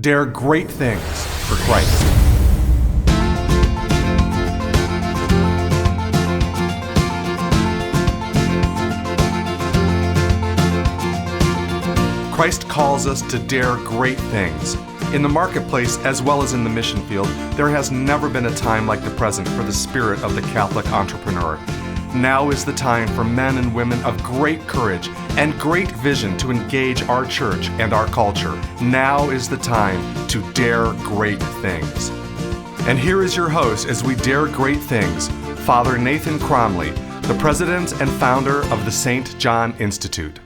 dare great things for Christ. Christ calls us to dare great things. In the marketplace, as well as in the mission field, there has never been a time like the present for the spirit of the Catholic entrepreneur. Now is the time for men and women of great courage and great vision to engage our church and our culture. Now is the time to dare great things. And here is your host as we dare great things, Father Nathan Cromley, the president and founder of the St. John Institute.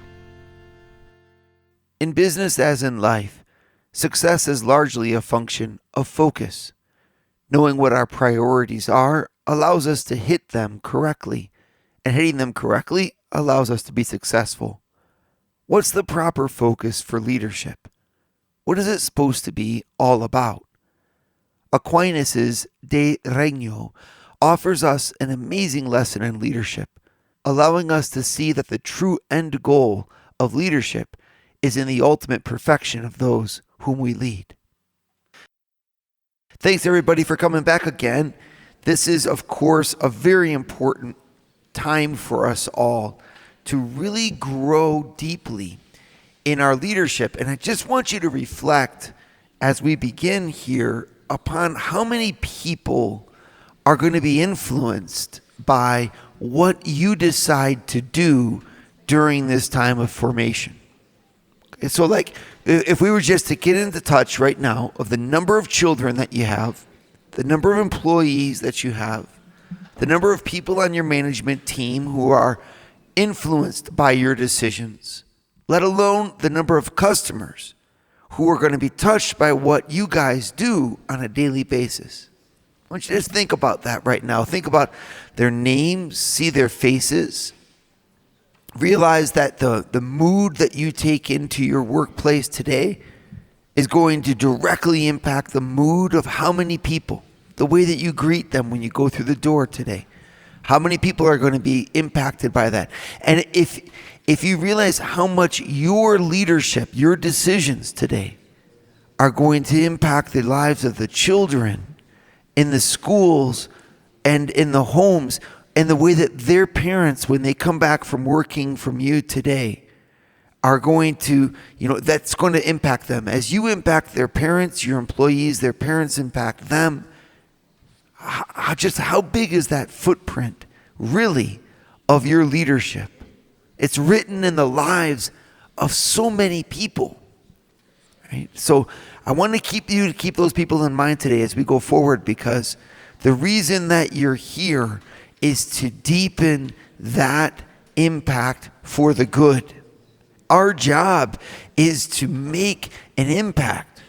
In business as in life, success is largely a function of focus. Knowing what our priorities are allows us to hit them correctly, and hitting them correctly allows us to be successful. What's the proper focus for leadership? What is it supposed to be all about? Aquinas De Regno offers us an amazing lesson in leadership, allowing us to see that the true end goal of leadership is in the ultimate perfection of those whom we lead. Thanks everybody for coming back again. This is, of course, a very important time for us all to really grow deeply in our leadership. And I just want you to reflect as we begin here upon how many people are going to be influenced by what you decide to do during this time of formation. So like, if we were just to get into touch right now of the number of children that you have, the number of employees that you have, the number of people on your management team who are influenced by your decisions, let alone the number of customers who are going to be touched by what you guys do on a daily basis. I want you to just think about that right now. Think about their names, see their faces. Realize that the mood that you take into your workplace today is going to directly impact the mood of how many people, the way that you greet them when you go through the door today. How many people are going to be impacted by that? And if you realize how much your leadership, your decisions today are going to impact the lives of the children in the schools and in the homes, and the way that their parents, when they come back from working from you today, are going to, that's going to impact them. As you impact their parents, your employees, their parents impact them. How big is that footprint, really, of your leadership? It's written in the lives of so many people. Right? So I want to keep those people in mind today as we go forward, because the reason that you're here is to deepen that impact for the good. Our job is to make an impact.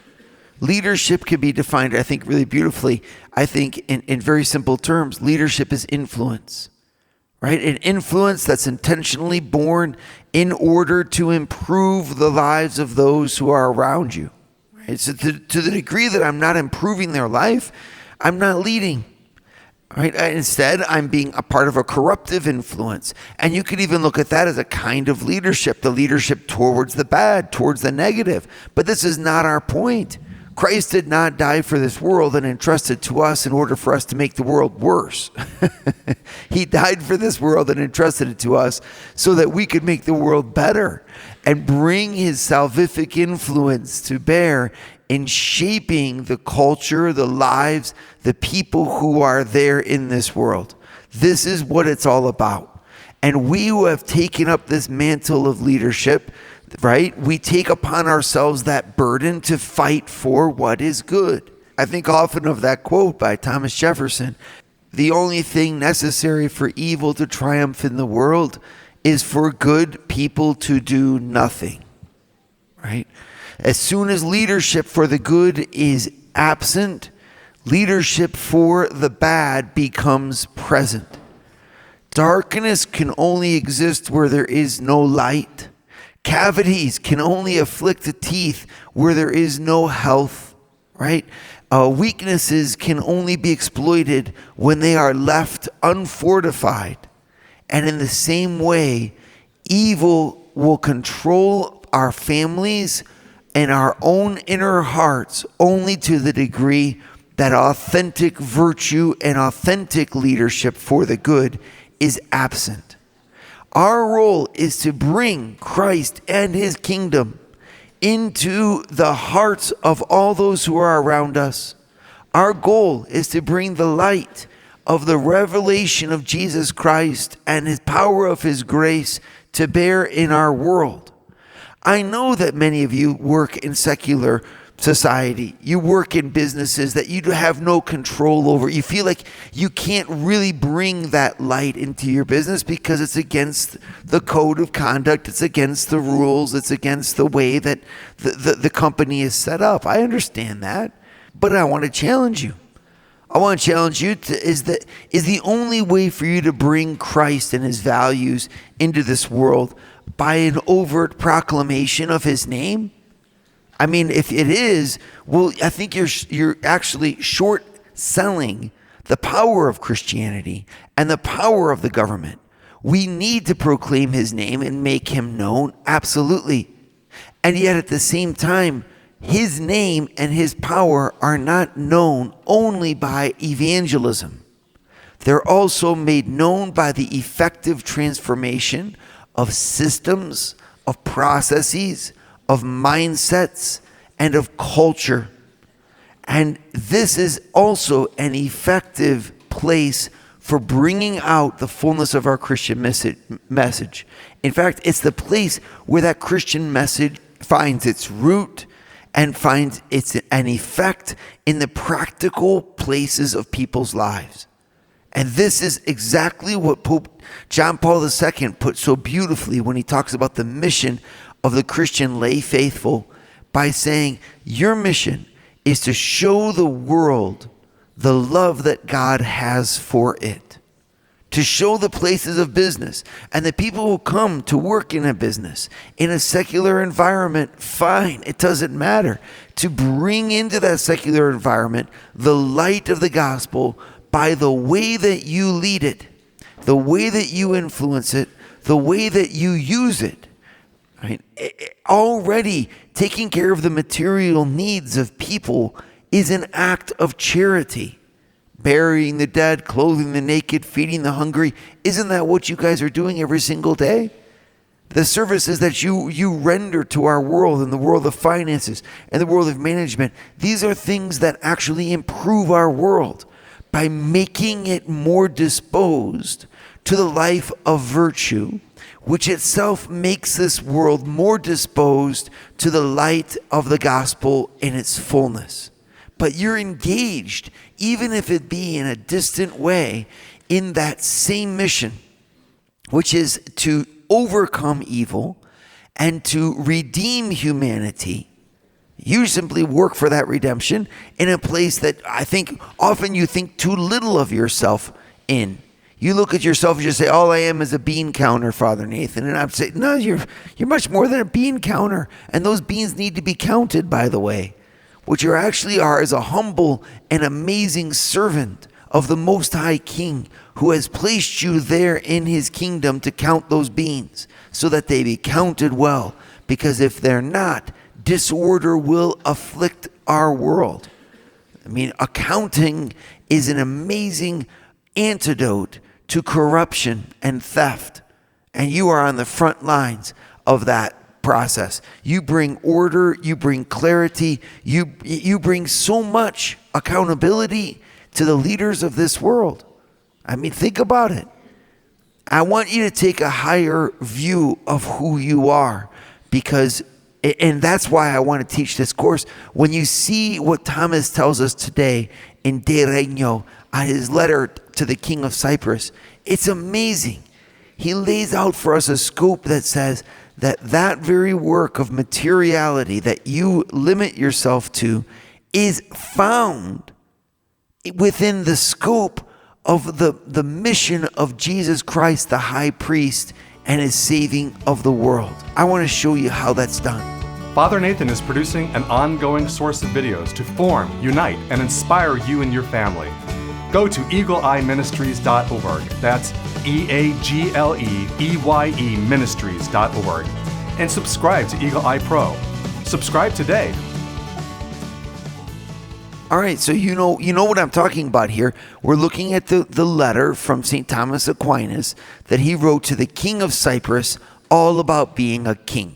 Leadership can be defined, I think, really beautifully. I think in very simple terms, leadership is influence, right? An influence that's intentionally born in order to improve the lives of those who are around you. Right? So to the degree that I'm not improving their life, I'm not leading. Right? Instead, I'm being a part of a corruptive influence. And you could even look at that as a kind of leadership, the leadership towards the bad, towards the negative. But this is not our point. Christ did not die for this world and entrusted to us in order for us to make the world worse. He died for this world and entrusted it to us so that we could make the world better and bring his salvific influence to bear in shaping the culture, the lives, the people who are there in this world. This is what it's all about. And we who have taken up this mantle of leadership, right, we take upon ourselves that burden to fight for what is good. I think often of that quote by Thomas Jefferson, the only thing necessary for evil to triumph in the world is for good people to do nothing, right? As soon as leadership for the good is absent, leadership for the bad becomes present. Darkness can only exist where there is no light. Cavities can only afflict the teeth where there is no health, right? Weaknesses can only be exploited when they are left unfortified. And in the same way, evil will control our families, in our own inner hearts only to the degree that authentic virtue and authentic leadership for the good is absent. Our role is to bring Christ and his kingdom into the hearts of all those who are around us. Our goal is to bring the light of the revelation of Jesus Christ and his power of his grace to bear in our world. I know that many of you work in secular society. You work in businesses that you have no control over. You feel like you can't really bring that light into your business because it's against the code of conduct. It's against the rules. It's against the way that the company is set up. I understand that, but I want to challenge you. I want to challenge you is the only way for you to bring Christ and his values into this world by an overt proclamation of his name? I mean, if it is, well, I think you're actually short selling the power of Christianity and the power of the government. We need to proclaim his name and make him known, absolutely. And yet at the same time, his name and his power are not known only by evangelism. They're also made known by the effective transformation of systems, of processes, of mindsets, and of culture. And this is also an effective place for bringing out the fullness of our Christian message. In fact, it's the place where that Christian message finds its root and finds an effect in the practical places of people's lives. And this is exactly what Pope John Paul II put so beautifully when he talks about the mission of the Christian lay faithful by saying, your mission is to show the world the love that God has for it. To show the places of business and the people who come to work in a business, in a secular environment, fine, it doesn't matter. To bring into that secular environment the light of the gospel by the way that you lead it, the way that you influence it, the way that you use it. Right? Already taking care of the material needs of people is an act of charity. Burying the dead, clothing the naked, feeding the hungry. Isn't that what you guys are doing every single day? The services that you render to our world, in the world of finances and the world of management, these are things that actually improve our world by making it more disposed to the life of virtue, which itself makes this world more disposed to the light of the gospel in its fullness. But you're engaged, even if it be in a distant way, in that same mission, which is to overcome evil and to redeem humanity. You simply work for that redemption in a place that I think often you think too little of yourself in. You look at yourself and just say, all I am is a bean counter, Father Nathan. And I'm saying, no, you're much more than a bean counter. And those beans need to be counted, by the way. What you actually are is a humble and amazing servant of the Most High King, who has placed you there in his kingdom to count those beans so that they be counted well. Because if they're not, disorder will afflict our world. I mean, accounting is an amazing antidote to corruption and theft. And you are on the front lines of that process. You bring order, you bring clarity, you bring so much accountability to the leaders of this world. I mean, think about it. I want you to take a higher view of who you are, because, and that's why I want to teach this course. When you see what Thomas tells us today in De Regno, his letter to the King of Cyprus, it's amazing. He lays out for us a scope that says that very work of materiality that you limit yourself to is found within the scope of the mission of Jesus Christ, the high priest, and his saving of the world. I want to show you how that's done. Father Nathan is producing an ongoing source of videos to form, unite, and inspire you and your family. Go to eagleeyeministries.org. That's EAGLEEYE ministries.org. And subscribe to Eagle Eye Pro. Subscribe today. All right, so you know what I'm talking about here. We're looking at the letter from St. Thomas Aquinas that he wrote to the king of Cyprus, all about being a king.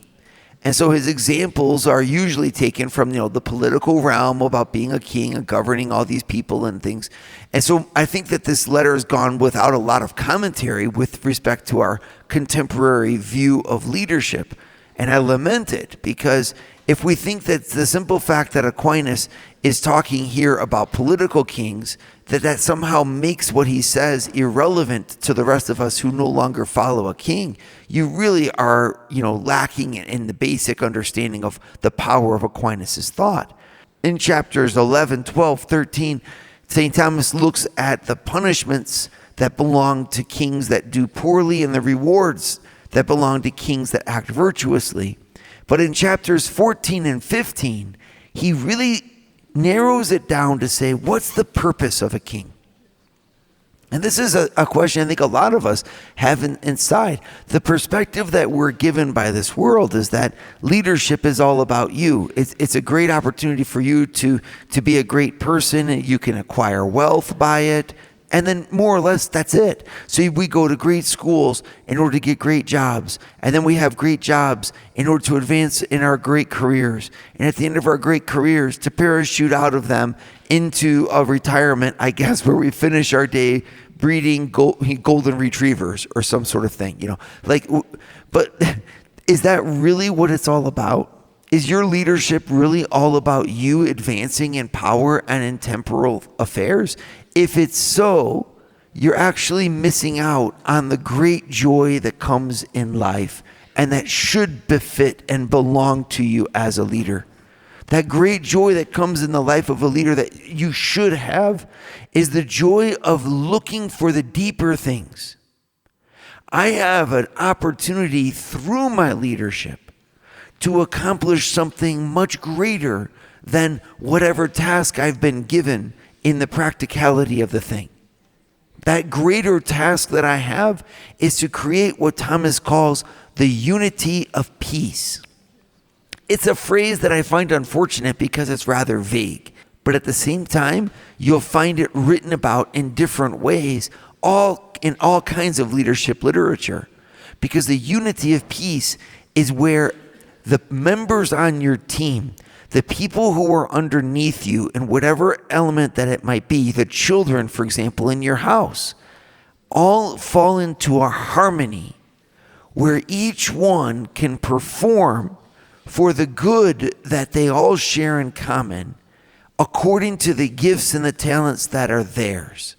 And so his examples are usually taken from, the political realm about being a king and governing all these people and things. And so I think that this letter has gone without a lot of commentary with respect to our contemporary view of leadership. And I lament it, because if we think that the simple fact that Aquinas is talking here about political kings, that somehow makes what he says irrelevant to the rest of us who no longer follow a king, you really are, lacking in the basic understanding of the power of Aquinas' thought. In chapters 11, 12, 13, St. Thomas looks at the punishments that belong to kings that do poorly and the rewards that belong to kings that act virtuously. But in chapters 14 and 15, he really narrows it down to say, what's the purpose of a king? And this is a question I think a lot of us have inside. The perspective that we're given by this world is that leadership is all about you. It's a great opportunity for you to be a great person, and you can acquire wealth by it. And then more or less, that's it. So we go to great schools in order to get great jobs. And then we have great jobs in order to advance in our great careers. And at the end of our great careers, to parachute out of them into a retirement, I guess, where we finish our day breeding golden retrievers or some sort of thing, But is that really what it's all about? Is your leadership really all about you advancing in power and in temporal affairs? If it's so, you're actually missing out on the great joy that comes in life and that should befit and belong to you as a leader. That great joy that comes in the life of a leader that you should have is the joy of looking for the deeper things. I have an opportunity through my leadership to accomplish something much greater than whatever task I've been given in the practicality of the thing. That greater task that I have is to create what Thomas calls the unity of peace. It's a phrase that I find unfortunate because it's rather vague, but at the same time, you'll find it written about in different ways, in all kinds of leadership literature, because the unity of peace is where the members on your team, the people who are underneath you in whatever element that it might be, the children, for example, in your house, all fall into a harmony where each one can perform for the good that they all share in common according to the gifts and the talents that are theirs.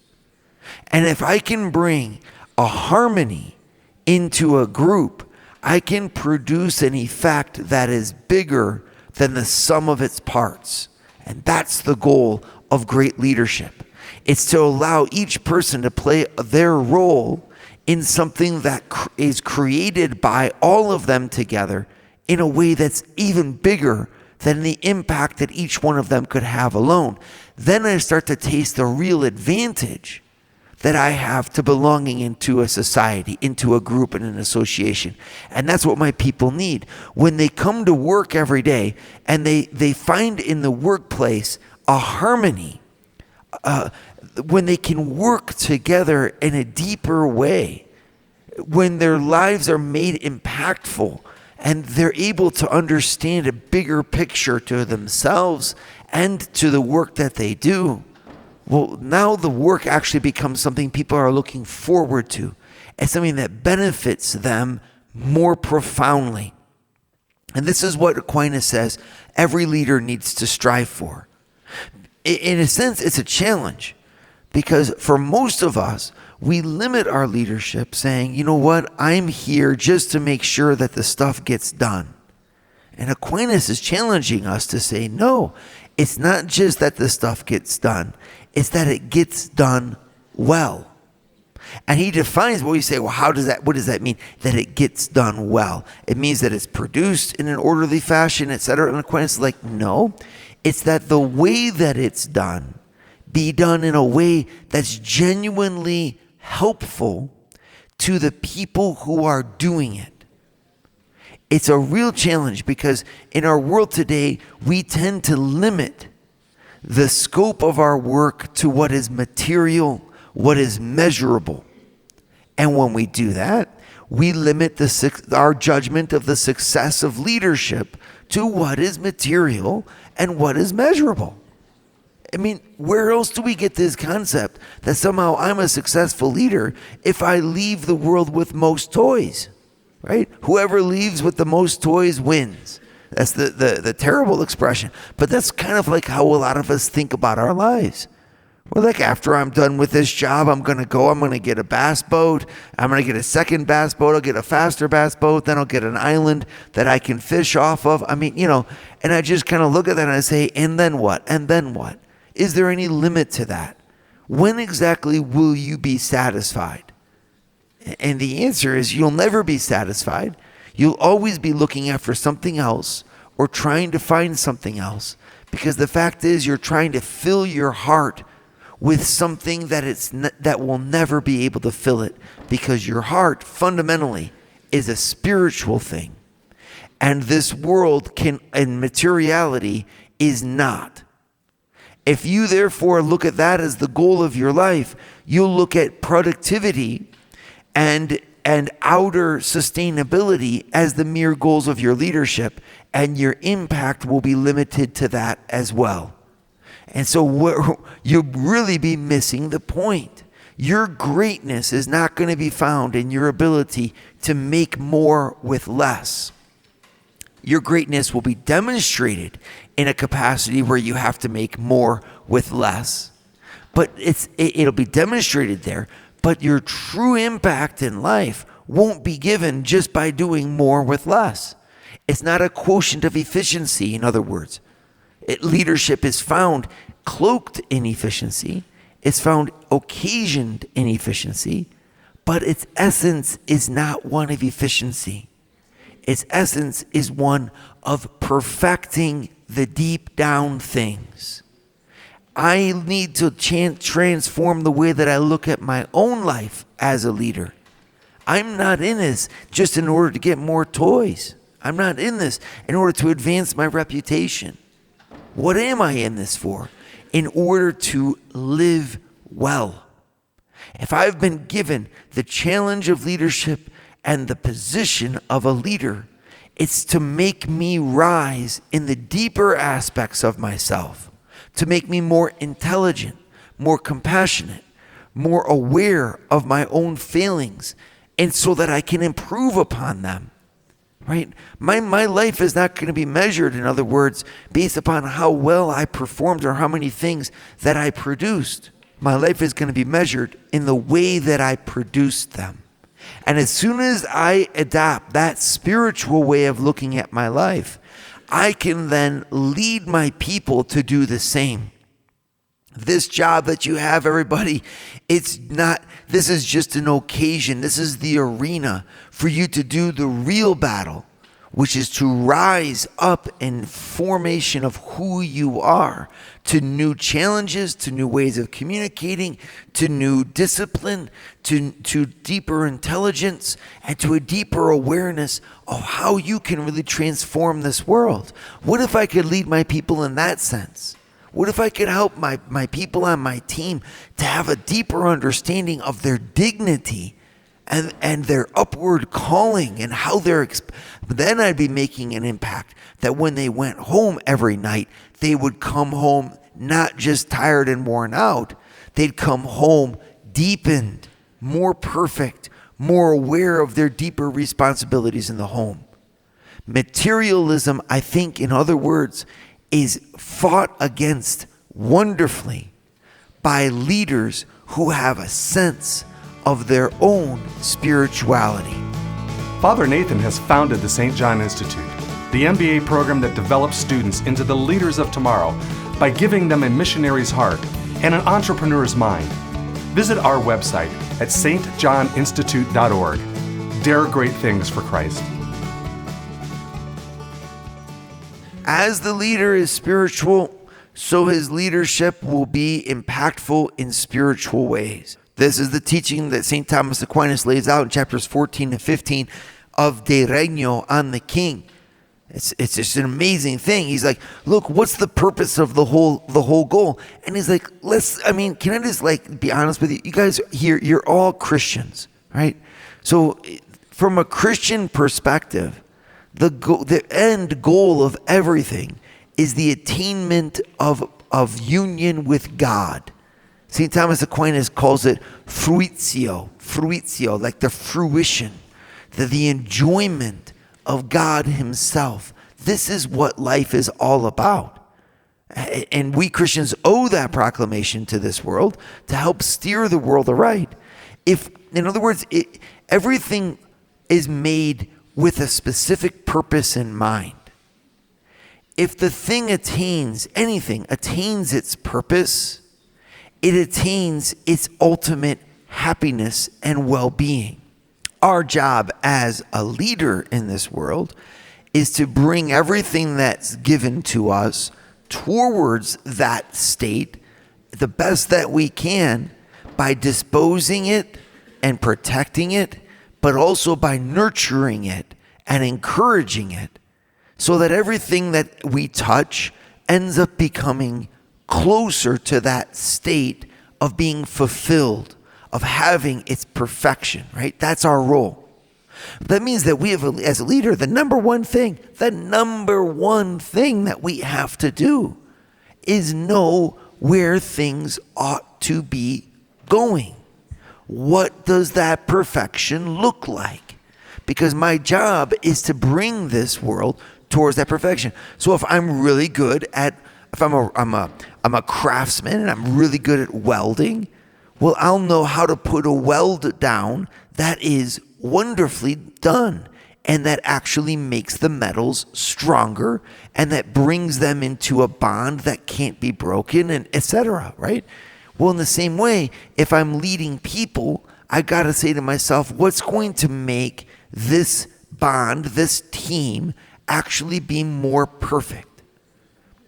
And if I can bring a harmony into a group, I can produce an effect that is bigger than the sum of its parts. And that's the goal of great leadership. It's to allow each person to play their role in something that is created by all of them together in a way that's even bigger than the impact that each one of them could have alone. Then I start to taste the real advantage that I have to belonging into a society, into a group and an association. And that's what my people need. When they come to work every day and they find in the workplace a harmony, when they can work together in a deeper way, when their lives are made impactful and they're able to understand a bigger picture to themselves and to the work that they do, well, now the work actually becomes something people are looking forward to. It's something that benefits them more profoundly. And this is what Aquinas says every leader needs to strive for. In a sense, it's a challenge because for most of us, we limit our leadership saying, you know what, I'm here just to make sure that the stuff gets done. And Aquinas is challenging us to say, no, it's not just that the stuff gets done. It's that it gets done well. And he defines what we say, well, what does that mean? That it gets done well. It means that it's produced in an orderly fashion, etc. And Aquinas is like, no, it's that the way that it's done be done in a way that's genuinely helpful to the people who are doing it. It's a real challenge because in our world today, we tend to limit the scope of our work to what is material, what is measurable. And when we do that, we limit our judgment of the success of leadership to what is material and what is measurable. I mean, where else do we get this concept that somehow I'm a successful leader if I leave the world with most toys, right? Whoever leaves with the most toys wins. That's the terrible expression. But that's kind of like how a lot of us think about our lives. We're like, after I'm done with this job, I'm going to get a bass boat. I'm going to get a second bass boat. I'll get a faster bass boat. Then I'll get an island that I can fish off of. I mean, and I just kind of look at that and I say, and then what? And then what? Is there any limit to that? When exactly will you be satisfied? And the answer is you'll never be satisfied. You'll always be looking after something else or trying to find something else, because the fact is you're trying to fill your heart with something that will never be able to fill it, because your heart fundamentally is a spiritual thing, and this world and materiality is not. If you therefore look at that as the goal of your life, you'll look at productivity and outer sustainability as the mere goals of your leadership, and your impact will be limited to that as well. And so you'll really be missing the point. Your greatness is not going to be found in your ability to make more with less. Your greatness will be demonstrated in a capacity where you have to make more with less. But it'll be demonstrated there. But your true impact in life won't be given just by doing more with less. It's not a quotient of efficiency, in other words. Leadership is found cloaked in efficiency. It's found occasioned in efficiency. But its essence is not one of efficiency. Its essence is one of perfecting the deep down things. I need to transform the way that I look at my own life as a leader. I'm not in this just in order to get more toys. I'm not in this in order to advance my reputation. What am I in this for? In order to live well. If I've been given the challenge of leadership and the position of a leader, it's to make me rise in the deeper aspects of myself, to make me more intelligent, more compassionate, more aware of my own failings, and so that I can improve upon them. Right? My life is not going to be measured, in other words, based upon how well I performed or how many things that I produced. My life is going to be measured in the way that I produced them. And as soon as I adopt that spiritual way of looking at my life, I can then lead my people to do the same. This job that you have, everybody, this is just an occasion. This is the arena for you to do the real battle, which is to rise up in formation of who you are, to new challenges, to new ways of communicating, to new discipline, to deeper intelligence, and to a deeper awareness of how you can really transform this world. What if I could lead my people in that sense? What if I could help my people on my team to have a deeper understanding of their dignity and their upward calling and how then I'd be making an impact that when they went home every night, they would come home not just tired and worn out. They'd come home deepened, more perfect, more aware of their deeper responsibilities in the home. Materialism, I think, in other words, is fought against wonderfully by leaders who have a sense of their own spirituality. Father Nathan has founded the St. John Institute, the MBA program that develops students into the leaders of tomorrow by giving them a missionary's heart and an entrepreneur's mind. Visit our website at stjohninstitute.org. Dare great things for Christ. As the leader is spiritual, so his leadership will be impactful in spiritual ways. This is the teaching that St. Thomas Aquinas lays out in chapters 14 and 15 of De Regno on the king. It's just an amazing thing. He's like, look, what's the purpose of the whole goal? And he's like, can I just like be honest with you? You guys here, you're all Christians, right? So from a Christian perspective, the end goal of everything is the attainment of union with God. St. Thomas Aquinas calls it fruitio, like the fruition, the enjoyment of God himself. This is what life is all about. And we Christians owe that proclamation to this world to help steer the world aright. In other words, everything is made with a specific purpose in mind. If the thing attains its purpose, it attains its ultimate happiness and well-being. Our job as a leader in this world is to bring everything that's given to us towards that state the best that we can by disposing it and protecting it, but also by nurturing it and encouraging it so that everything that we touch ends up becoming closer to that state of being fulfilled, of having its perfection, right? That's our role. That means that we have, as a leader, the number one thing that we have to do is know where things ought to be going. What does that perfection look like? Because my job is to bring this world towards that perfection. So if I'm really good at, I'm a craftsman and I'm really good at welding, well, I'll know how to put a weld down that is wonderfully done and that actually makes the metals stronger and that brings them into a bond that can't be broken, and etc., right? Well, in the same way, if I'm leading people, I got to say to myself, what's going to make this bond, this team, actually be more perfect?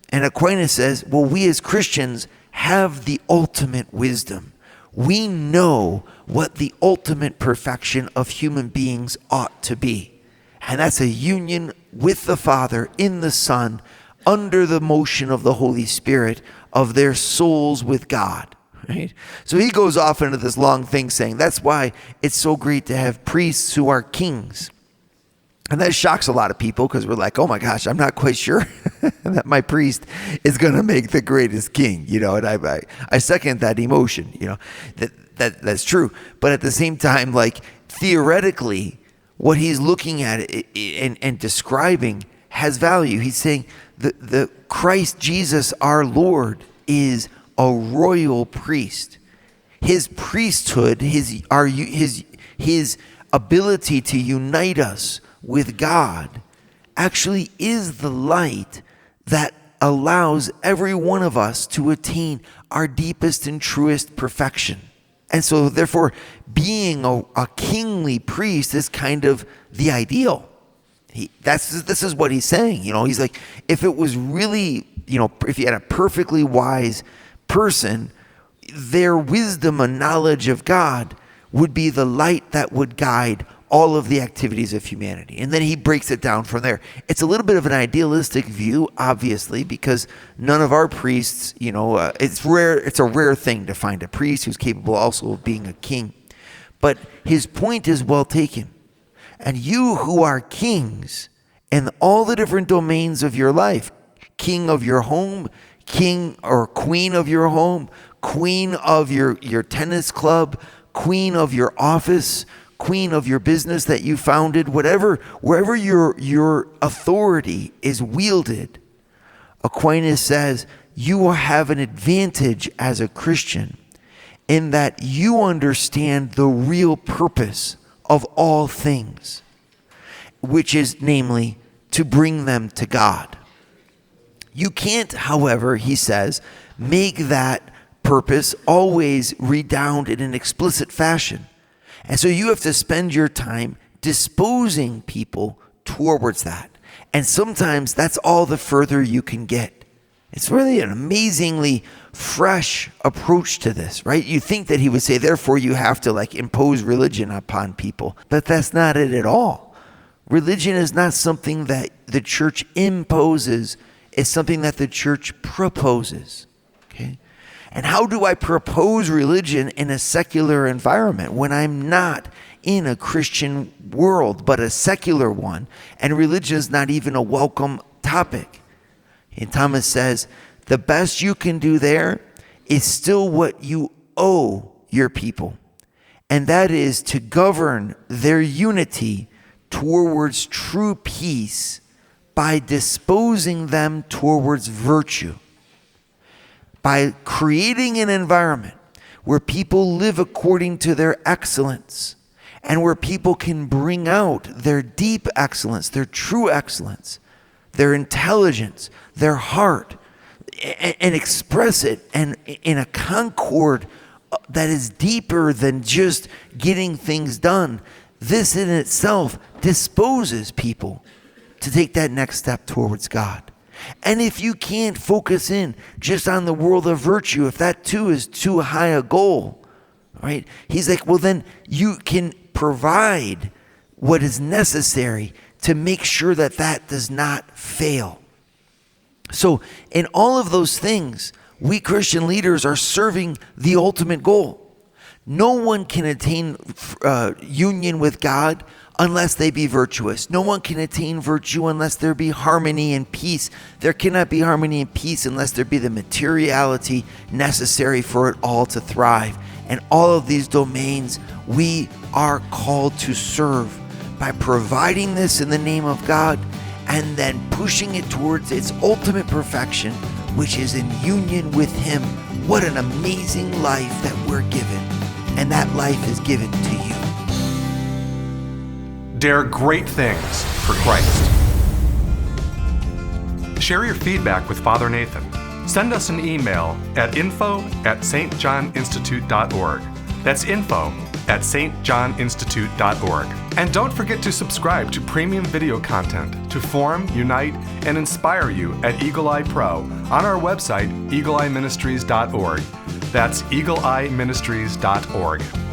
And Aquinas says, well, we as Christians have the ultimate wisdom. We know what the ultimate perfection of human beings ought to be. And that's a union with the Father in the Son under the motion of the Holy Spirit of their souls with God. Right? So he goes off into this long thing saying that's why it's so great to have priests who are kings. And that shocks a lot of people because we're like, oh my gosh, I'm not quite sure that my priest is going to make the greatest king, and I second that emotion, that's true. But at the same time, like theoretically, what he's looking at and describing has value. He's saying the Christ Jesus, our Lord, is a royal priest. His priesthood, his ability to unite us with God actually is the light that allows every one of us to attain our deepest and truest perfection. And so therefore, being a kingly priest is kind of the ideal. This is what he's saying. He's like, if it was really, if you had a perfectly wise person, their wisdom and knowledge of God would be the light that would guide all of the activities of humanity. And then he breaks it down from there. It's a little bit of an idealistic view, obviously, because none of our priests, it's rare. It's a rare thing to find a priest who's capable also of being a king. But his point is well taken. And you who are kings in all the different domains of your life, king of your home, king or queen of your home, queen of your tennis club, queen of your office, queen of your business that you founded, wherever your authority is wielded, Aquinas says you will have an advantage as a Christian in that you understand the real purpose of all things, which is namely to bring them to God. You can't, however, he says, make that purpose always redound in an explicit fashion. And so you have to spend your time disposing people towards that. And sometimes that's all the further you can get. It's really an amazingly fresh approach to this, right? You think that he would say, therefore you have to impose religion upon people. But that's not it at all. Religion is not something that the church imposes. It's something that the church proposes. Okay? And how do I propose religion in a secular environment when I'm not in a Christian world, but a secular one, and religion is not even a welcome topic? And Thomas says, the best you can do there is still what you owe your people, and that is to govern their unity towards true peace by disposing them towards virtue, by creating an environment where people live according to their excellence and where people can bring out their deep excellence, their true excellence, their intelligence, their heart, and express it and in a concord that is deeper than just getting things done. This in itself disposes people to take that next step towards God. And if you can't focus in just on the world of virtue, if that too is too high a goal, right? He's like, well, then you can provide what is necessary to make sure that that does not fail. So in all of those things, we Christian leaders are serving the ultimate goal. No one can attain union with God unless they be virtuous. No one can attain virtue unless there be harmony and peace. There cannot be harmony and peace unless there be the materiality necessary for it all to thrive. And all of these domains we are called to serve by providing this in the name of God and then pushing it towards its ultimate perfection, which is in union with Him. What an amazing life that we're given. And that life is given to you. Dare great things for Christ. Share your feedback with Father Nathan. Send us an email at info@stjohninstitute.org. That's info@stjohninstitute.org. And don't forget to subscribe to premium video content to form, unite, and inspire you at Eagle Eye Pro on our website, eagleeyeministries.org. That's eagleeyeministries.org.